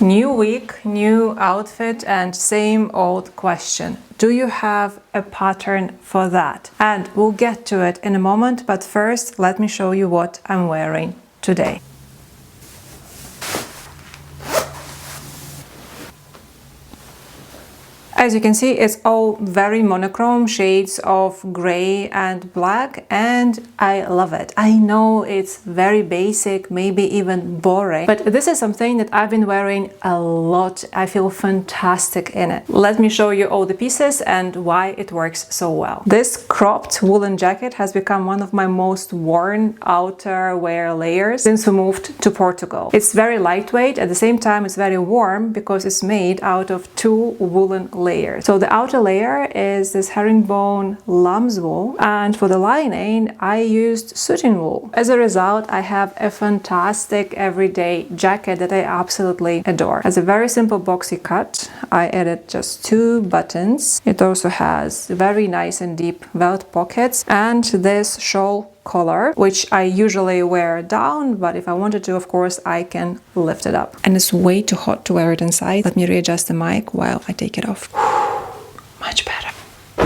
New week, new outfit, and same old question. Do you have a pattern for that? And we'll get to it in a moment, but first let me show you what I'm wearing today. As you can see, it's all very monochrome shades of gray and black, and I love it. I know it's very basic, maybe even boring, but this is something that I've been wearing a lot. I feel fantastic in it. Let me show you all the pieces and why it works so well. This cropped woolen jacket has become one of my most worn outerwear layers since we moved to Portugal. It's very lightweight, at the same time it's very warm because it's made out of two woolen layers. So the outer layer is this herringbone lamb's wool, and for the lining I used satin wool. As a result, I have a fantastic everyday jacket that I absolutely adore. It has a very simple boxy cut. I added just 2 buttons. It also has very nice and deep welt pockets and this shawl collar, which I usually wear down, but if I wanted to, of course, I can lift it up. And it's way too hot to wear it inside. Let me readjust the mic while I take it off. Much better.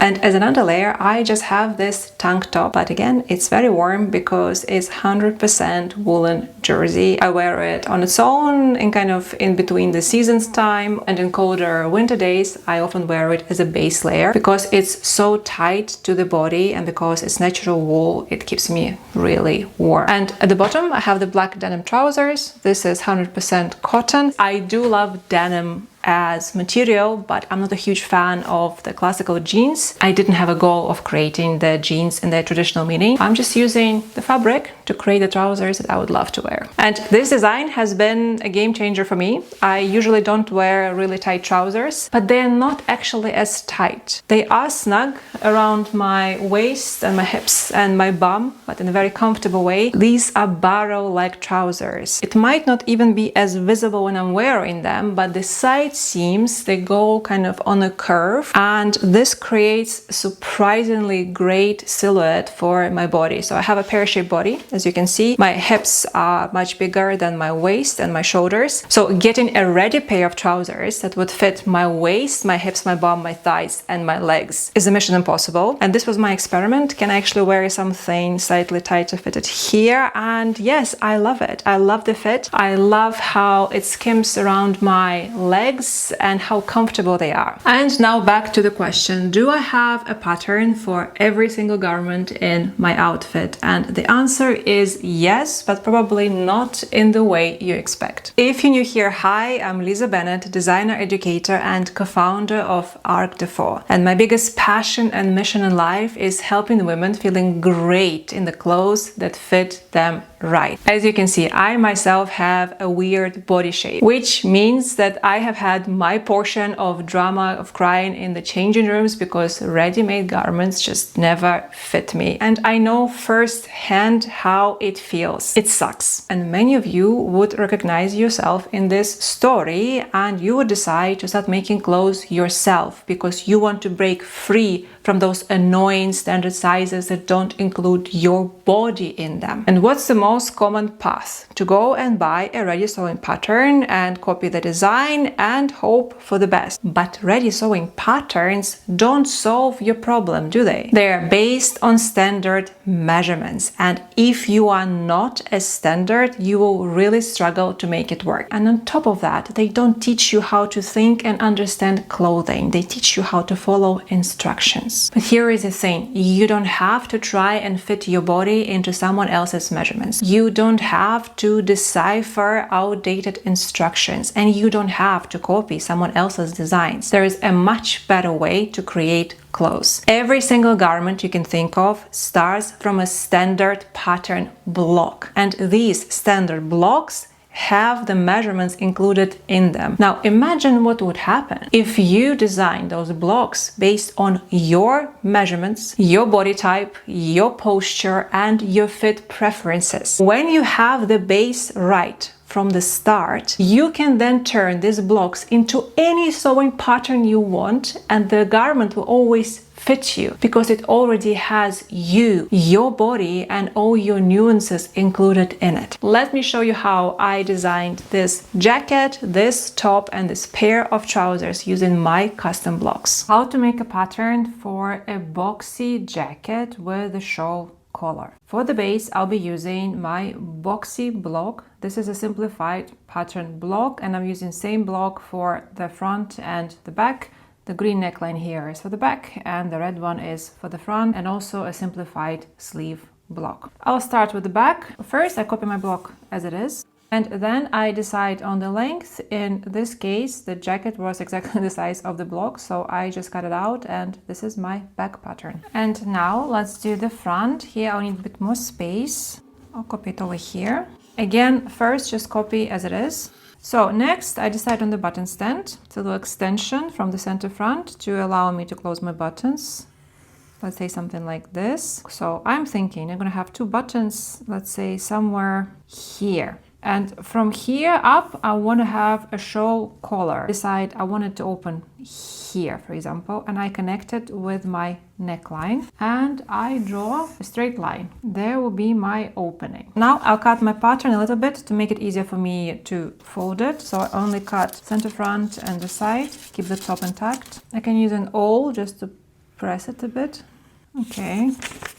And as an underlayer, I just have this tank top, but again, it's very warm because it's 100% woolen jersey. I wear it on its own in kind of in between the seasons time, and in colder winter days, I often wear it as a base layer because it's so tight to the body, and because it's natural wool, it keeps me really warm. And at the bottom, I have the black denim trousers. This is 100% cotton. I do love denim as material, but I'm not a huge fan of the classical jeans. I didn't have a goal of creating the jeans in their traditional meaning. I'm just using the fabric to create the trousers that I would love to wear. And this design has been a game changer for me. I usually don't wear really tight trousers, but they're not actually as tight. They are snug around my waist and my hips and my bum, but in a very comfortable way. These are barrel-like trousers. It might not even be as visible when I'm wearing them, but the side seams, they go kind of on a curve, and this creates a surprisingly great silhouette for my body. So I have a pear-shaped body, as you can see. My hips are much bigger than my waist and my shoulders. So getting a ready pair of trousers that would fit my waist, my hips, my bum, my thighs, and my legs is a mission impossible. And this was my experiment. Can I actually wear something slightly tighter fitted here? And yes, I love it. I love the fit. I love how it skims around my legs and how comfortable they are. And now back to the question, do I have a pattern for every single garment in my outfit? And the answer is yes, but probably not in the way you expect. If you're new here, hi, I'm Lisa Bennett, designer, educator, and co-founder of Arkdefo. And my biggest passion and mission in life is helping women feeling great in the clothes that fit them right. As you can see, I myself have a weird body shape, which means that I have had my portion of drama, of crying in the changing rooms because ready-made garments just never fit me. And I know firsthand how it feels. It sucks. And many of you would recognize yourself in this story, and you would decide to start making clothes yourself because you want to break free from those annoying standard sizes that don't include your body in them. And what's the most common path? To go and buy a ready sewing pattern and copy the design and hope for the best. But ready sewing patterns don't solve your problem, do they? They are based on standard measurements, and if you are not a standard, you will really struggle to make it work. And on top of that, they don't teach you how to think and understand clothing. They teach you how to follow instructions. But here is the thing, you don't have to try and fit your body into someone else's measurements. You don't have to decipher outdated instructions, and you don't have to copy someone else's designs. There is a much better way to create clothes. Every single garment you can think of starts from a standard pattern block, and these standard blocks have the measurements included in them. Now imagine what would happen if you design those blocks based on your measurements, your body type, your posture, and your fit preferences. When you have the base right from the start, you can then turn these blocks into any sewing pattern you want, and the garment will always fit you because it already has you, your body, and all your nuances included in it. Let me show you how I designed this jacket, this top, and this pair of trousers using my custom blocks. How to make a pattern for a boxy jacket with a shawl collar. For the base, I'll be using my boxy block. This is a simplified pattern block, and I'm using same block for the front and the back. The green neckline here is for the back and the red one is for the front, and also a simplified sleeve block. I'll start with the back. First, I copy my block as it is, and then I decide on the length. In this case, the jacket was exactly the size of the block, so I just cut it out, and this is my back pattern. And now let's do the front. Here I'll need a bit more space. I'll copy it over here. Again, first just copy as it is. So next I decide on the button stand, to do extension from the center front to allow me to close my buttons. Let's say something like this. So I'm thinking I'm gonna have two buttons, let's say somewhere here. And from here up, I want to have a shawl collar. Decide I want it to open here, for example, and I connect it with my neckline and I draw a straight line. There will be my opening. Now I'll cut my pattern a little bit to make it easier for me to fold it. So I only cut center front and the side, keep the top intact. I can use an awl just to press it a bit. Okay,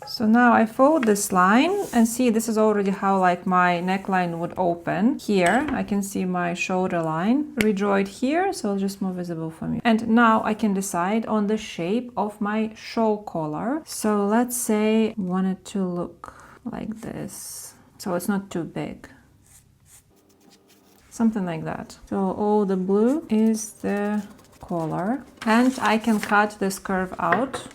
so now I fold this line and see this is already how like my neckline would open. Here I can see my shoulder line. Redraw it here so it's just more visible for me. And now I can decide on the shape of my shawl collar. So let's say I want it to look like this. So it's not too big. Something like that. So all the blue is the collar. And I can cut this curve out.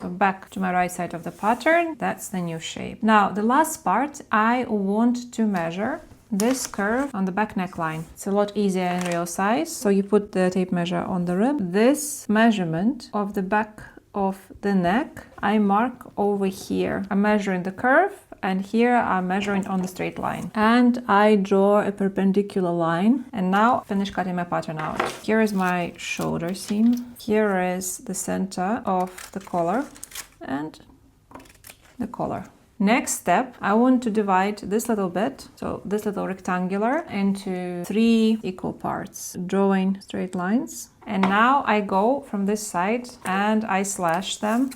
So back to my right side of the pattern, that's the new shape. Now the last part, I want to measure this curve on the back neckline. It's a lot easier in real size. So you put the tape measure on the rib. This measurement of the back of the neck, I mark over here. I'm measuring the curve, and here I'm measuring on the straight line. And I draw a perpendicular line, and now finish cutting my pattern out. Here is my shoulder seam. Here is the center of the collar and the collar. Next step, I want to divide this little bit, so this little rectangular, into 3 equal parts, drawing straight lines. And now I go from this side and I slash them.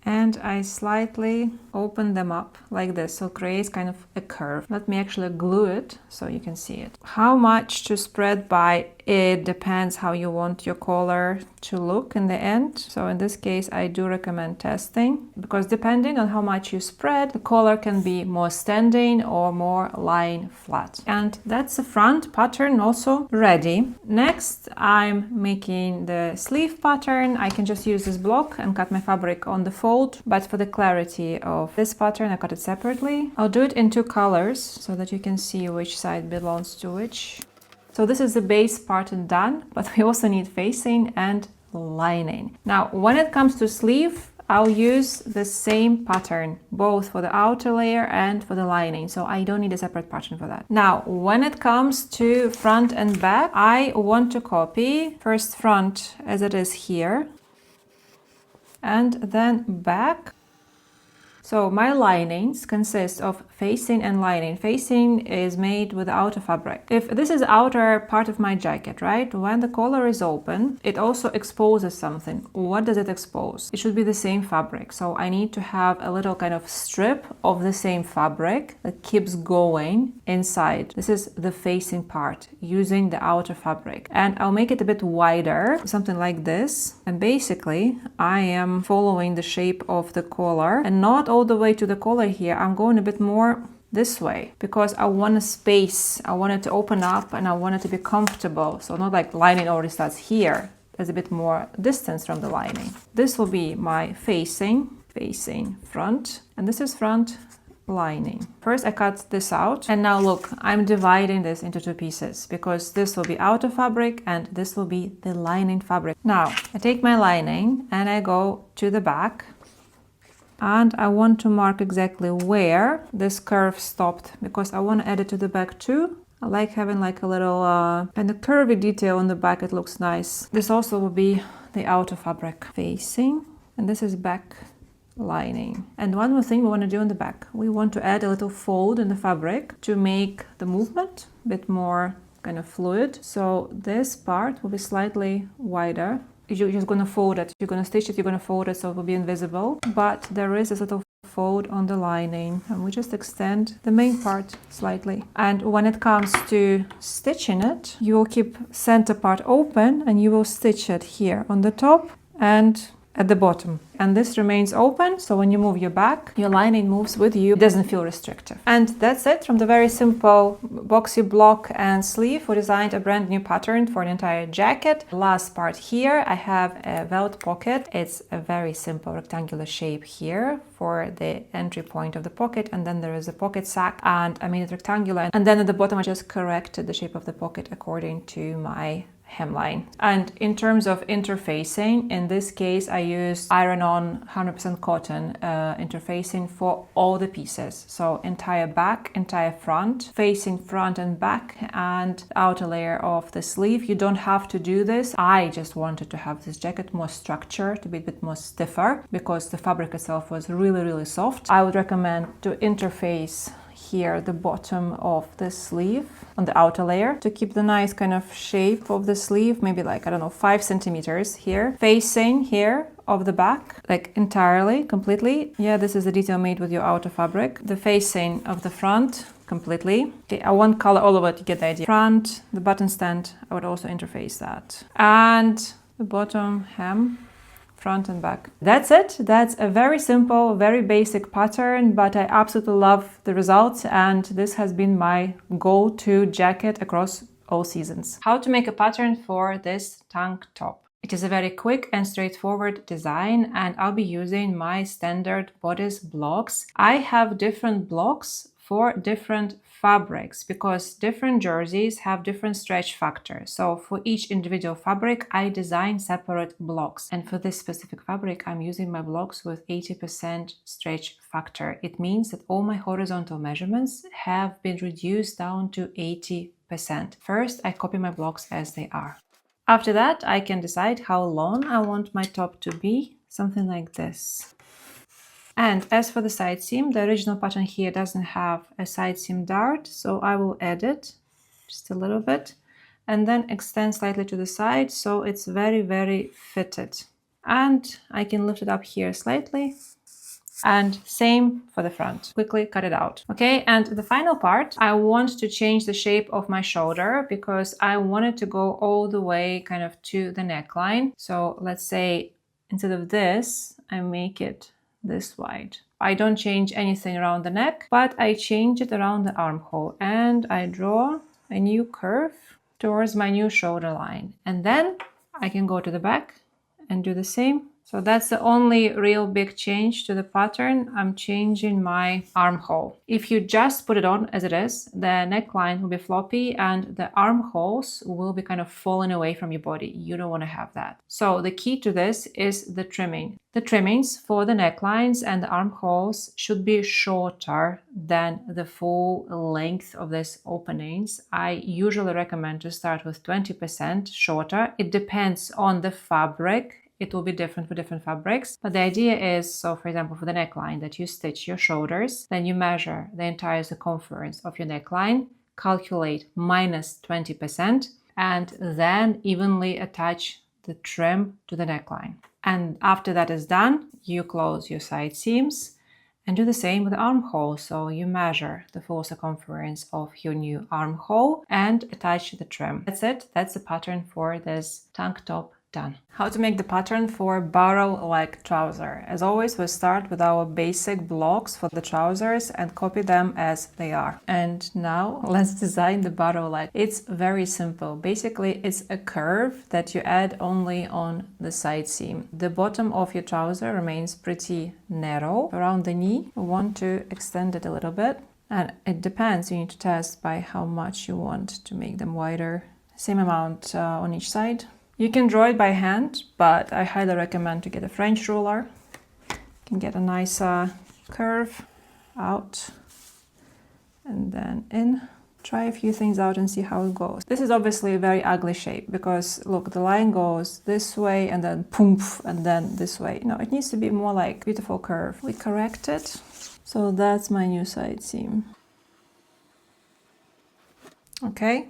And I slightly open them up like this, so it creates kind of a curve. Let me actually glue it so you can see it. How much to spread by, it depends how you want your collar to look in the end. So in this case, I do recommend testing, because depending on how much you spread, the collar can be more standing or more lying flat. And that's the front pattern also ready. Next, I'm making the sleeve pattern. I can just use this block and cut my fabric on the fold, but for the clarity of this pattern, I cut it separately. I'll do it in 2 colors so that you can see which side belongs to which. So this is the base part done, but we also need facing and lining. Now, when it comes to sleeve, I'll use the same pattern, both for the outer layer and for the lining. So I don't need a separate pattern for that. Now, when it comes to front and back, I want to copy first front as it is here, and then back. So my linings consist of facing and lining. Facing is made with outer fabric. If this is outer part of my jacket, right? When the collar is open, it also exposes something. What does it expose? It should be the same fabric. So I need to have a little kind of strip of the same fabric that keeps going inside. This is the facing part using the outer fabric. And I'll make it a bit wider, something like this. And basically, I am following the shape of the collar and not all the way to the collar here. I'm going a bit more this way because I want a space. I want it to open up and I want it to be comfortable. So not like lining already starts here. There's a bit more distance from the lining. This will be my facing front, and this is front lining. First I cut this out, and now look, I'm dividing this into 2 pieces because this will be outer fabric and this will be the lining fabric. Now I take my lining and I go to the back, and I want to mark exactly where this curve stopped because I want to add it to the back too. I like having like a little kind of curvy detail on the back. It looks nice. This also will be the outer fabric facing, and this is back lining. And one more thing we want to do on the back, we want to add a little fold in the fabric to make the movement a bit more kind of fluid. So this part will be slightly wider. You're just going to fold it. You're going to stitch it, you're going to fold it so it will be invisible. But there is this little fold on the lining, and we just extend the main part slightly. And when it comes to stitching it, you will keep center part open and you will stitch it here on the top and at the bottom. And this remains open, so when you move your back, your lining moves with you. It doesn't feel restrictive. And that's it. From the very simple boxy block and sleeve, we designed a brand new pattern for an entire jacket. Last part here, I have a velvet pocket. It's a very simple rectangular shape here for the entry point of the pocket, and then there is a pocket sack, and I made it rectangular. And then at the bottom, I just corrected the shape of the pocket according to my hemline. And in terms of interfacing, in this case I used iron-on 100% cotton interfacing for all the pieces. So entire back, entire front, facing front and back, and outer layer of the sleeve. You don't have to do this. I just wanted to have this jacket more structured, to be a bit more stiffer, because the fabric itself was really soft. I would recommend to interface here the bottom of the sleeve on the outer layer to keep the nice kind of shape of the sleeve, maybe like, I don't know, 5 centimeters here, facing here of the back, like entirely, completely. Yeah, this is the detail made with your outer fabric. The facing of the front completely. Okay, I won't color all of it, you get the idea. Front, the button stand, I would also interface that. And the bottom hem, front and back. That's it. That's a very simple, very basic pattern, but I absolutely love the results, and this has been my go-to jacket across all seasons. How to make a pattern for this tank top. It is a very quick and straightforward design, and I'll be using my standard bodice blocks. I have different blocks for different fabrics because different jerseys have different stretch factor. So for each individual fabric, I design separate blocks. And for this specific fabric, I'm using my blocks with 80% stretch factor. It means that all my horizontal measurements have been reduced down to 80%. First, I copy my blocks as they are. After that, I can decide how long I want my top to be, something like this. And as for the side seam, the original pattern here doesn't have a side seam dart, so I will add it just a little bit and then extend slightly to the side so it's very fitted. And I can lift it up here slightly, and same for the front. Quickly cut it out. Okay, and the final part, I want to change the shape of my shoulder because I want it to go all the way kind of to the neckline. So let's say instead of this, I make it this wide. I don't change anything around the neck, but I change it around the armhole, and I draw a new curve towards my new shoulder line. And then I can go to the back and do the same. So that's the only real big change to the pattern. I'm changing my armhole. If you just put it on as it is, the neckline will be floppy and the armholes will be kind of falling away from your body. You don't want to have that. So the key to this is the trimming. The trimmings for the necklines and the armholes should be shorter than the full length of these openings. I usually recommend to start with 20% shorter. It depends on the fabric. It will be different for different fabrics, but the idea is, so for example, for the neckline, that you stitch your shoulders, then you measure the entire circumference of your neckline, calculate minus 20%, and then evenly attach the trim to the neckline. And after that is done, you close your side seams and do the same with the armhole. So you measure the full circumference of your new armhole and attach the trim. That's it. That's the pattern for this tank top done. How to make the pattern for barrel-like trouser. As always, we start with our basic blocks for the trousers and copy them as they are. And now let's design the barrel-like. It's very simple. Basically, it's a curve that you add only on the side seam. The bottom of your trouser remains pretty narrow around the knee. We want to extend it a little bit. And it depends, you need to test by how much you want to make them wider. Same amount on each side. You can draw it by hand, but I highly recommend to get a French ruler. You can get a nice curve out and then in. Try a few things out and see how it goes. This is obviously a very ugly shape because look, the line goes this way and then poof and then this way. No, it needs to be more like beautiful curve. We correct it. So that's my new side seam. Okay,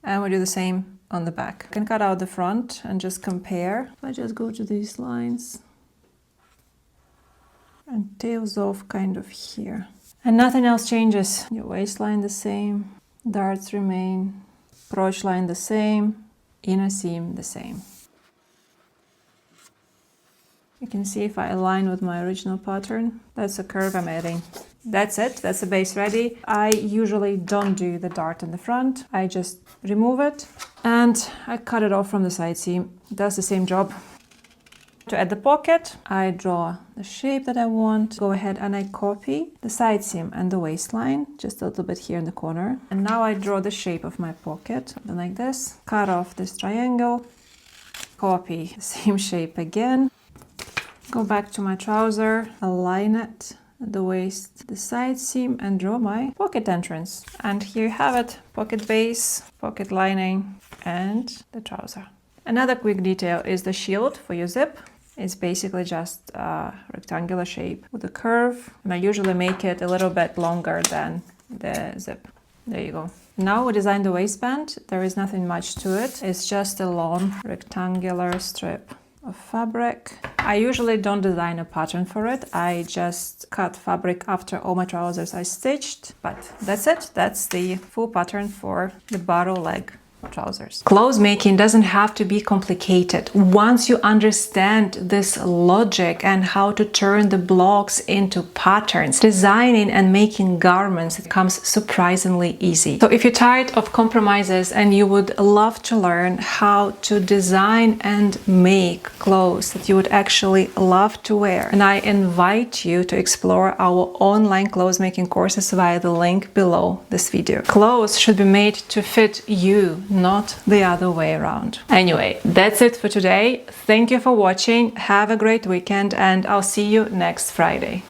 and we do the same on the back. I can cut out the front and just compare. I just go to these lines and tails off kind of here. And nothing else changes. Your waistline the same, darts remain, approach line the same, inner seam the same. You can see if I align with my original pattern, that's a curve I'm adding. That's it, that's the base ready. I usually don't do the dart in the front. I just remove it and I cut it off from the side seam. It does the same job. To add the pocket, I draw the shape that I want. Go ahead and I copy the side seam and the waistline, just a little bit here in the corner. And now I draw the shape of my pocket, something like this. Cut off this triangle, copy the same shape again. Go back to my trouser, align it at the waist, the side seam, and draw my pocket entrance. And here you have it, pocket base, pocket lining, and the trouser. Another quick detail is the shield for your zip. It's basically just a rectangular shape with a curve, and I usually make it a little bit longer than the zip. There you go. Now we design the waistband. There is nothing much to it. It's just a long rectangular strip of fabric. I usually don't design a pattern for it. I just cut fabric after all my trousers I stitched, but that's it. That's the full pattern for the barrel leg trousers. Clothes making doesn't have to be complicated. Once you understand this logic and how to turn the blocks into patterns, designing and making garments becomes surprisingly easy. So if you're tired of compromises and you would love to learn how to design and make clothes that you would actually love to wear, and I invite you to explore our online clothes making courses via the link below this video. Clothes should be made to fit you, not the other way around. Anyway, that's it for today. Thank you for watching. Have a great weekend and I'll see you next Friday.